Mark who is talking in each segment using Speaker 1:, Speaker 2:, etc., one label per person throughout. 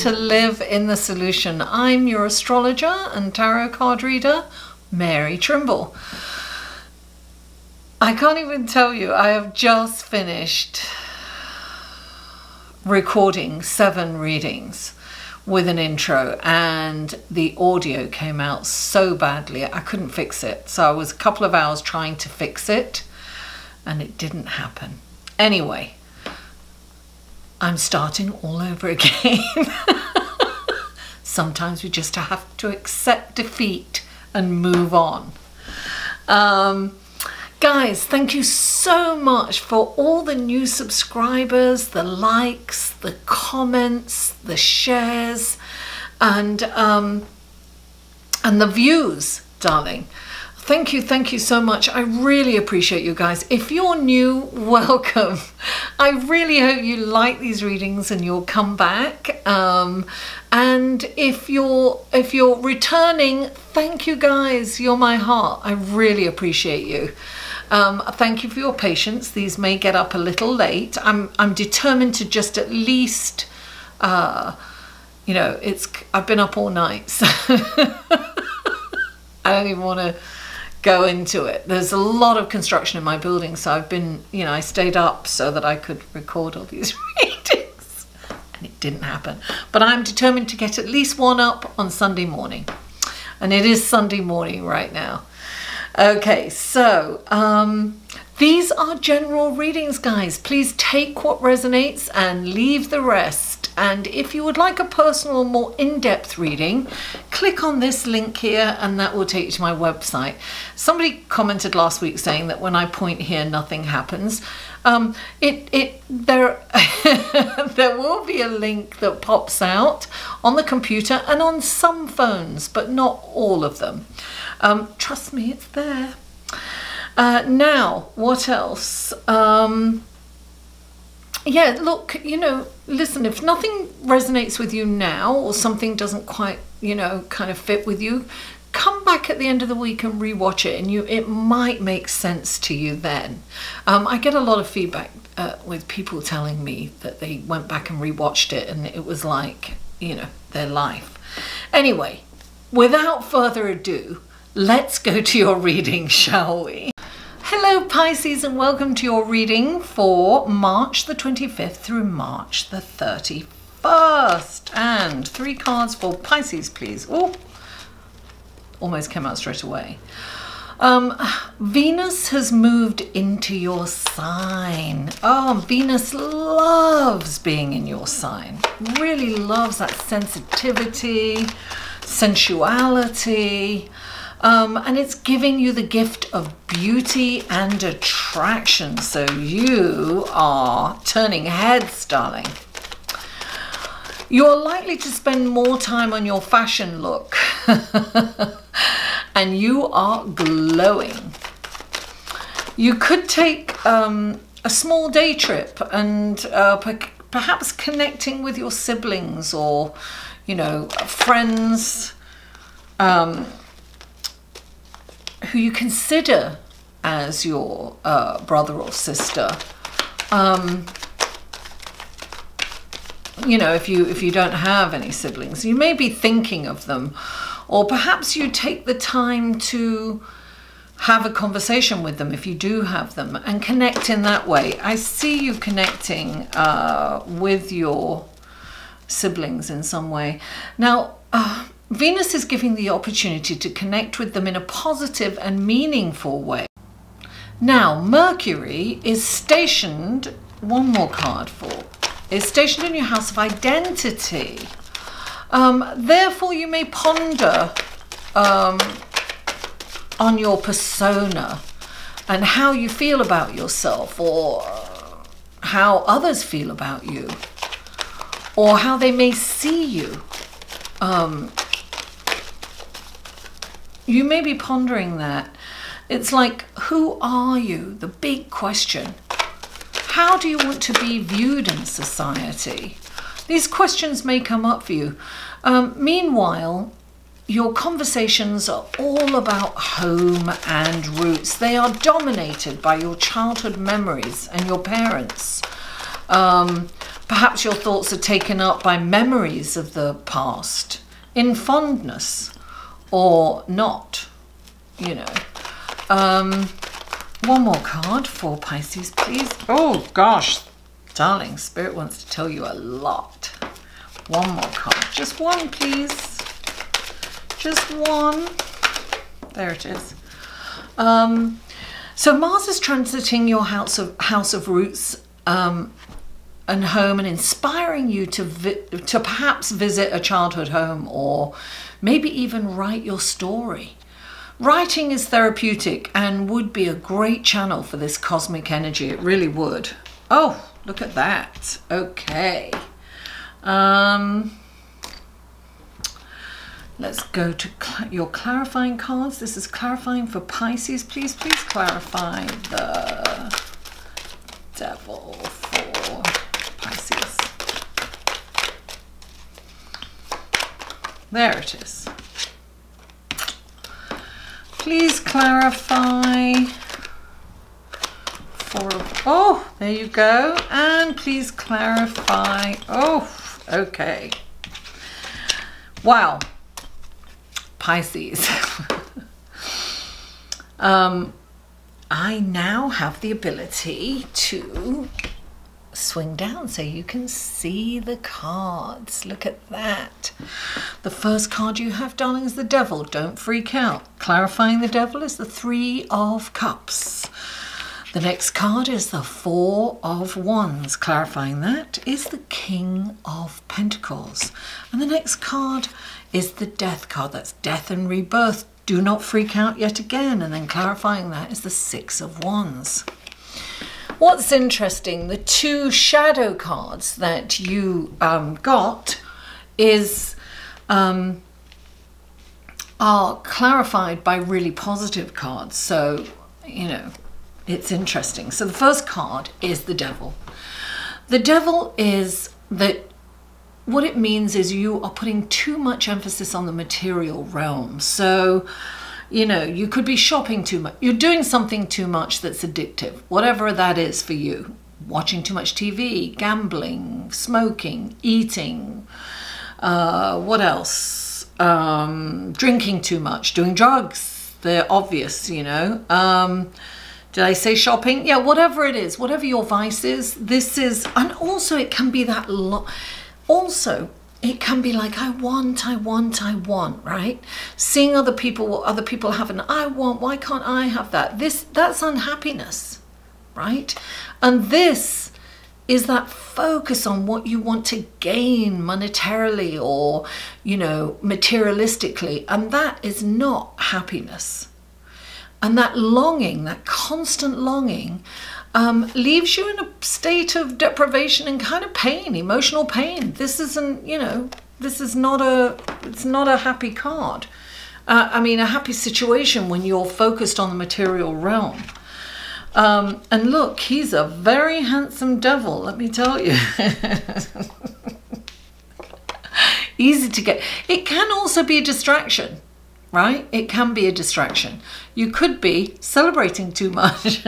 Speaker 1: to live in the solution. I'm your astrologer and tarot card reader, Mary Trimble. I can't even tell you, I have just finished recording 7 readings with an intro, and the audio came out so badly I couldn't fix it. So I was a couple of hours trying to fix it and it didn't happen. Anyway, I'm starting all over again. Sometimes we just have to accept defeat and move on. Guys, thank you so much for all the new subscribers, the likes, the comments, the shares, and the views, darling. Thank you so much. I really appreciate you guys. If you're new, welcome. I really hope you like these readings and you'll come back. And if you're returning, thank you guys. You're my heart. I really appreciate you. Thank you for your patience. These may get up a little late. I'm determined to just at least, you know, I've been up all night, so I don't even want to go into it. There's a lot of construction in my building, so I've been, you know, I stayed up so that I could record all these readings, and it didn't happen. But I'm determined to get at least one up on Sunday morning, and it is Sunday morning right now. Okay, so these are general readings, guys. Please take what resonates and leave the rest. And if you would like a personal, more in-depth reading, click on this link here and that will take you to my website. Somebody commented last week saying that when I point here, nothing happens. There will be a link that pops out on the computer and on some phones, but not all of them. Trust me, it's there. Now, what else? Yeah, look, you know, listen, if nothing resonates with you now, or something doesn't quite, you know, kind of fit with you, come back at the end of the week and rewatch it, and it might make sense to you then. I get a lot of feedback with people telling me that they went back and rewatched it and it was like, you know, their life. Anyway, without further ado, let's go to your reading, shall we? Hello Pisces, and welcome to your reading for March the 25th through March the 31st. And 3 cards for Pisces, please. Oh, almost came out straight away. Venus has moved into your sign. Oh, Venus loves being in your sign. Really loves that sensitivity, sensuality. And it's giving you the gift of beauty and attraction. So you are turning heads, darling. You're likely to spend more time on your fashion look. And you are glowing. You could take a small day trip and perhaps connecting with your siblings or, you know, friends who you consider as your brother or sister. You know, if you don't have any siblings, you may be thinking of them, or perhaps you take the time to have a conversation with them if you do have them and connect in that way. I see you connecting with your siblings in some way. Now, Venus is giving the opportunity to connect with them in a positive and meaningful way. Now, Mercury is stationed, one more card for, is stationed in your house of identity. Therefore, you may ponder on your persona and how you feel about yourself, or how others feel about you, or how they may see you. You may be pondering that. It's like, who are you? The big question. How do you want to be viewed in society? These questions may come up for you. Meanwhile, your conversations are all about home and roots. They are dominated by your childhood memories and your parents. Perhaps your thoughts are taken up by memories of the past in fondness or not, you know. One more card for Pisces, please. Oh, gosh, darling, Spirit wants to tell you a lot. One more card. Just one, please. Just one. There it is. So Mars is transiting your house of roots and home, and inspiring you to perhaps visit a childhood home, or maybe even write your story. Writing is therapeutic and would be a great channel for this cosmic energy. It really would. Oh, look at that. Okay. Let's go to your clarifying cards. This is clarifying for Pisces. Please clarify the Devil for Pisces. There it is. Please clarify for, oh, there you go. And please clarify, oh, okay. Wow. Pisces. I now have the ability to swing down so you can see the cards. Look at that. The first card you have, darling, is the Devil. Don't freak out. Clarifying the Devil is the Three of Cups. The next card is the Four of Wands. Clarifying that is the King of Pentacles. And the next card is the Death card. That's death and rebirth. Do not freak out yet again. And then clarifying that is the Six of Wands. What's interesting, the two shadow cards that you got are clarified by really positive cards. So, you know, it's interesting. So the first card is the Devil. The Devil is that what it means is you are putting too much emphasis on the material realm. So, you know, you could be shopping too much. You're doing something too much that's addictive, whatever that is for you. Watching too much TV, gambling, smoking, eating, what else? Drinking too much, doing drugs. They're obvious, you know. Did I say shopping? Yeah, whatever it is, whatever your vice is, this is, and also it can be that also, it can be like, I want, right? Seeing other people, what other people have, and I want, why can't I have that? That's unhappiness, right? And this is that focus on what you want to gain monetarily or, you know, materialistically, and that is not happiness. And that longing, that constant longing, leaves you in a state of deprivation and kind of pain, emotional pain. This isn't, you know, this is not it's not a happy card. I mean, a happy situation when you're focused on the material realm. And look, he's a very handsome devil, let me tell you. Easy to get. It can also be a distraction. Right? It can be a distraction. You could be celebrating too much.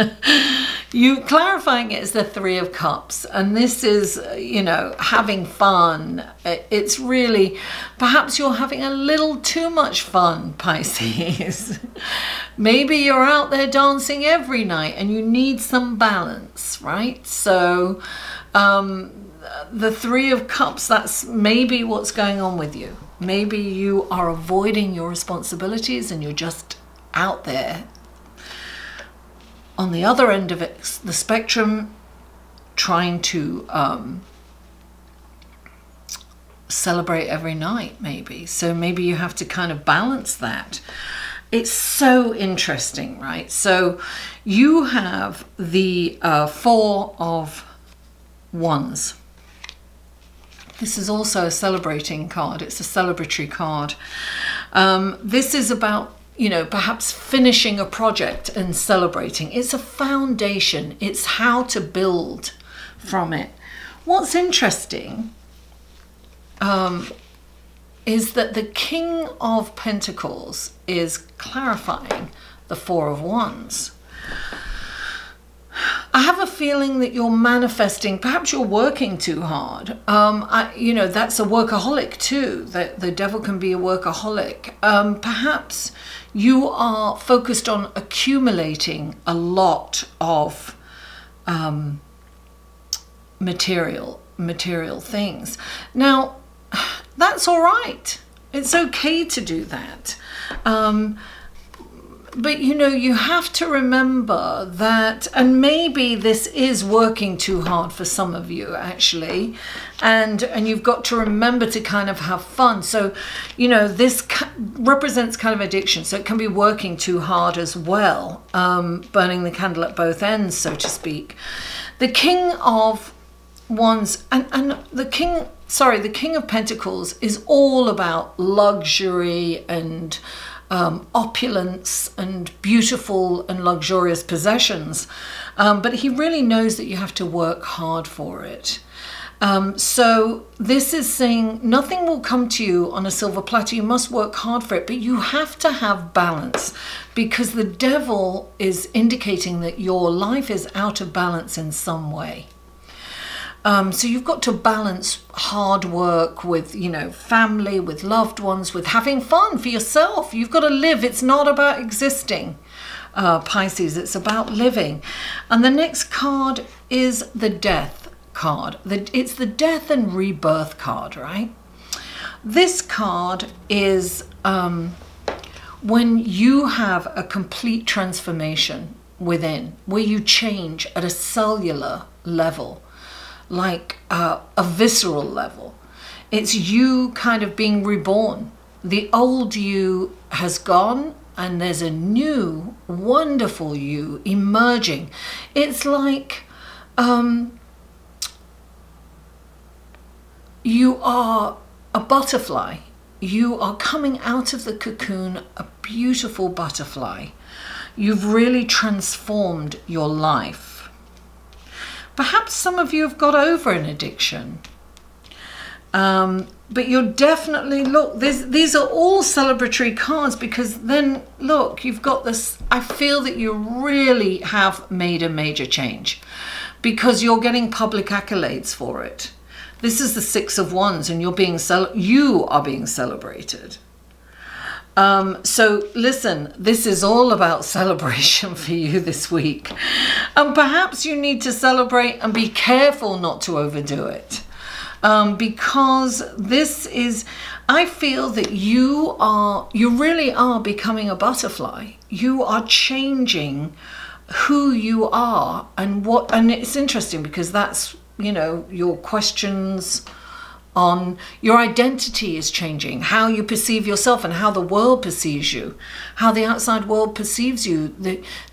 Speaker 1: You clarifying it as the Three of Cups, and this is, you know, having fun. It's really, perhaps you're having a little too much fun, Pisces. Maybe you're out there dancing every night and you need some balance, right? So the Three of Cups, that's maybe what's going on with you. Maybe you are avoiding your responsibilities and you're just out there on the other end of it, the spectrum, trying to celebrate every night, maybe. So maybe you have to kind of balance that. It's so interesting, right? So you have the Four of Wands. This is also a celebrating card. It's a celebratory card. This is about, you know, perhaps finishing a project and celebrating. It's a foundation. It's how to build from it. What's interesting is that the King of Pentacles is clarifying the Four of Wands. I have a feeling that you're manifesting, perhaps you're working too hard. You know, that's a workaholic too. The devil can be a workaholic. Perhaps you are focused on accumulating a lot of material things. Now, that's all right. It's okay to do that. But, you know, you have to remember that, and maybe this is working too hard for some of you, actually, and you've got to remember to kind of have fun. So, you know, this represents kind of addiction, so it can be working too hard as well, burning the candle at both ends, so to speak. The King of Wands and the King of Pentacles is all about luxury and opulence and beautiful and luxurious possessions, but he really knows that you have to work hard for it. So this is saying nothing will come to you on a silver platter. You must work hard for it, but you have to have balance, because the devil is indicating that your life is out of balance in some way. So you've got to balance hard work with, you know, family, with loved ones, with having fun for yourself. You've got to live. It's not about existing, Pisces. It's about living. And the next card is the Death card. It's the Death and Rebirth card, right? This card is when you have a complete transformation within, where you change at a cellular level, like a visceral level. It's you kind of being reborn. The old you has gone and there's a new, wonderful you emerging. It's like you are a butterfly. You are coming out of the cocoon, a beautiful butterfly. You've really transformed your life. Perhaps some of you have got over an addiction, but you're definitely, look, these are all celebratory cards, because then, look, you've got this, I feel that you really have made a major change, because you're getting public accolades for it. This is the Six of Wands, and you are being celebrated. So listen, this is all about celebration for you this week. And perhaps you need to celebrate and be careful not to overdo it. Because this is, I feel that you really are becoming a butterfly. You are changing who you are and it's interesting, because that's, you know, your questions on your identity is changing, how you perceive yourself and how the world perceives you, how the outside world perceives you.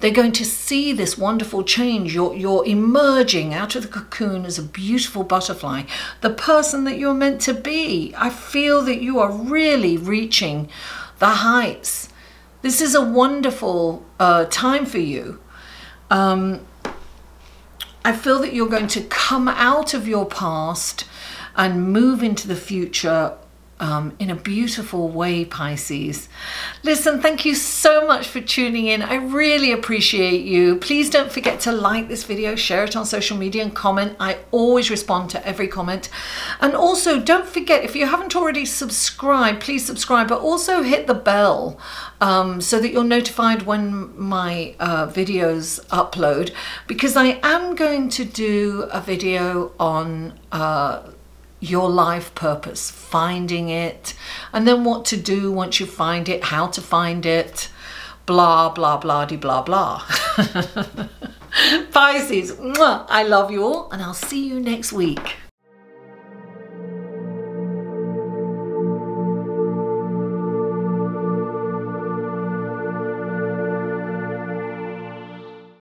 Speaker 1: They're going to see this wonderful change. You're emerging out of the cocoon as a beautiful butterfly, the person that you're meant to be. I feel that you are really reaching the heights. This is a wonderful time for you. I feel that you're going to come out of your past and move into the future in a beautiful way, Pisces. Listen, thank you so much for tuning in. I really appreciate you. Please don't forget to like this video, share it on social media, and comment. I always respond to every comment. And also, don't forget, if you haven't already subscribed, please subscribe, but also hit the bell so that you're notified when my videos upload, because I am going to do a video on your life purpose, finding it, and then what to do once you find it, how to find it, blah, blah, blah, de blah, blah. Pisces, I love you all, and I'll see you next week.